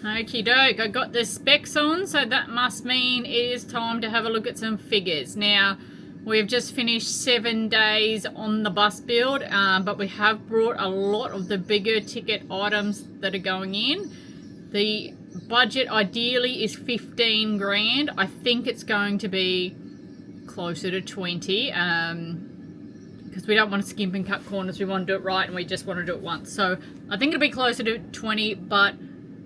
Okie doke, I got the specs on, so that must mean it is time to have a look at some figures. Now, we've just finished 7 days on the bus build, but we have brought a lot of the bigger ticket items that are going in. The budget ideally is 15 grand. I think it's going to be closer to 20, because we don't want to skimp and cut corners. We want to do it right, and we just want to do it once. So I think it'll be closer to 20, but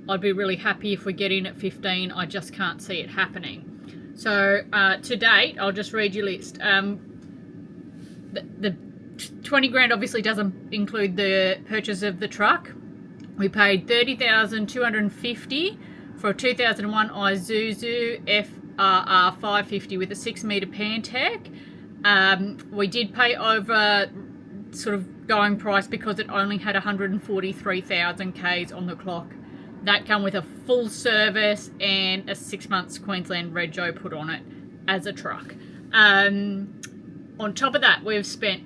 I'd be really happy if we get in at 15. I just can't see it happening. So to date, I'll just read your list. The 20 grand obviously doesn't include the purchase of the truck. We paid $30,250 for a 2001 Isuzu FRR 550 with a 6-meter Pantech. We did pay over sort of going price because it only had 143,000 Ks on the clock. That come with a full service and a 6 months Queensland Rego put on it as a truck. On top of that, we've spent,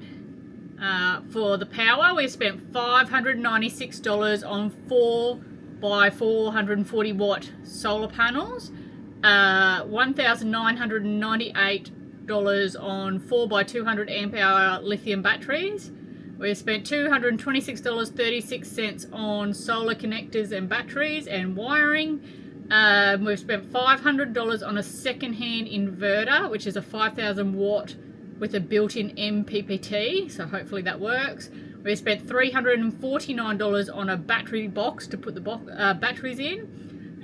for the power, we've spent $596 on 4x440 watt solar panels, $1,998 on 4x200 amp hour lithium batteries. We've spent $226.36 on solar connectors and batteries and wiring. We've spent $500 on a second-hand inverter, which is a 5,000 watt with a built-in MPPT, so hopefully that works. We've spent $349 on a battery box to put the batteries in,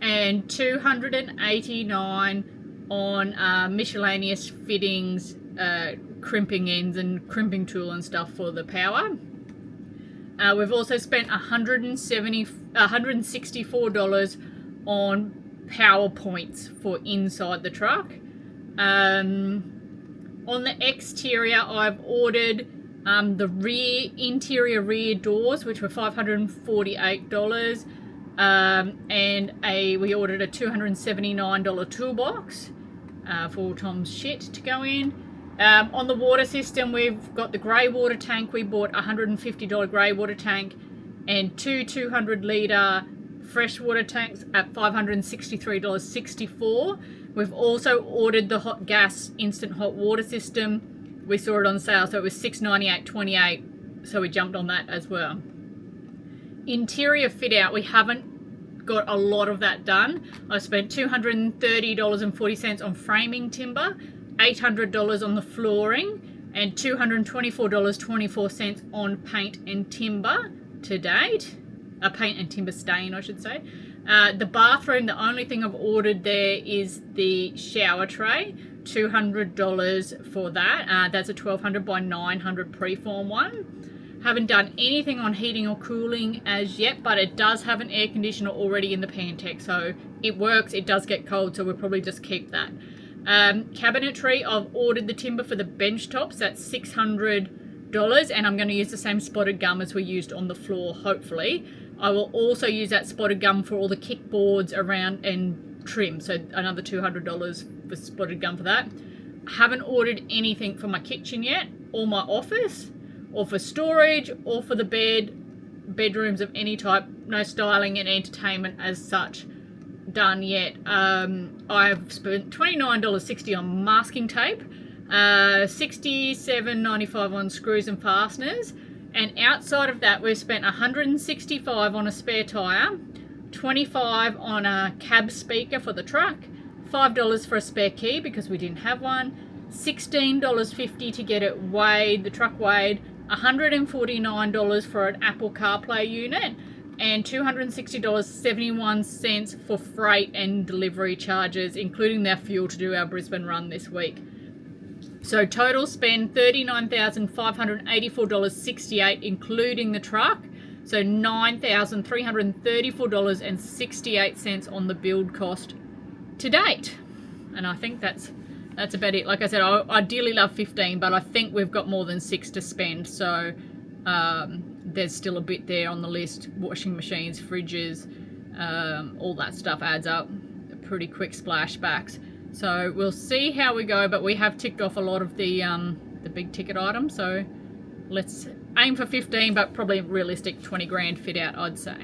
and $289 on miscellaneous fittings, crimping ends and crimping tool and stuff for the power. We've also spent $164 on power points for inside the truck. On the exterior, I've ordered the interior rear doors, which were $548, and we ordered a $279 toolbox for Tom's shit to go in. On the water system, we've got the grey water tank. We bought a $150 grey water tank and two 200-litre freshwater tanks at $563.64. We've also ordered the hot gas instant hot water system. We saw it on sale, so it was $698.28, so we jumped on that as well. Interior fit out, we haven't got a lot of that done. I spent $230.40 on framing timber, $800 on the flooring, and $224.24 on paint and timber to date. Paint and timber stain, I should say. The bathroom, the only thing I've ordered there is the shower tray, $200 for that. That's a 1200 by 900 preform one. Haven't done anything on heating or cooling as yet, but it does have an air conditioner already in the Pantech, so it works. It does get cold, so we'll probably just keep that. Cabinetry, I've ordered the timber for the bench tops. That's $600, and I'm going to use the same spotted gum as we used on the floor, hopefully. I will also use that spotted gum for all the kickboards around and trim, so another $200 for spotted gum for that. Haven't ordered anything for my kitchen yet, or my office, or for storage, or for the bedrooms of any type. No styling and entertainment as such done yet. I've spent $29.60 on masking tape, $67.95 on screws and fasteners, and outside of that we've spent $165 on a spare tyre, $25 on a cab speaker for the truck, $5 for a spare key because we didn't have one, $16.50 to get it weighed, the truck weighed, $149 for an Apple CarPlay unit, and $260.71 for freight and delivery charges, including their fuel to do our Brisbane run this week. So total spend $39,584.68, including the truck. So $9,334.68 on the build cost to date. And I think that's about it. Like I said, I ideally love 15, but I think we've got more than 6 to spend. So there's still a bit there on the list. Washing machines, fridges, all that stuff adds up. Pretty quick splashbacks. So we'll see how we go, but we have ticked off a lot of the big ticket items. So let's aim for 15, but probably realistic 20 grand fit out, I'd say.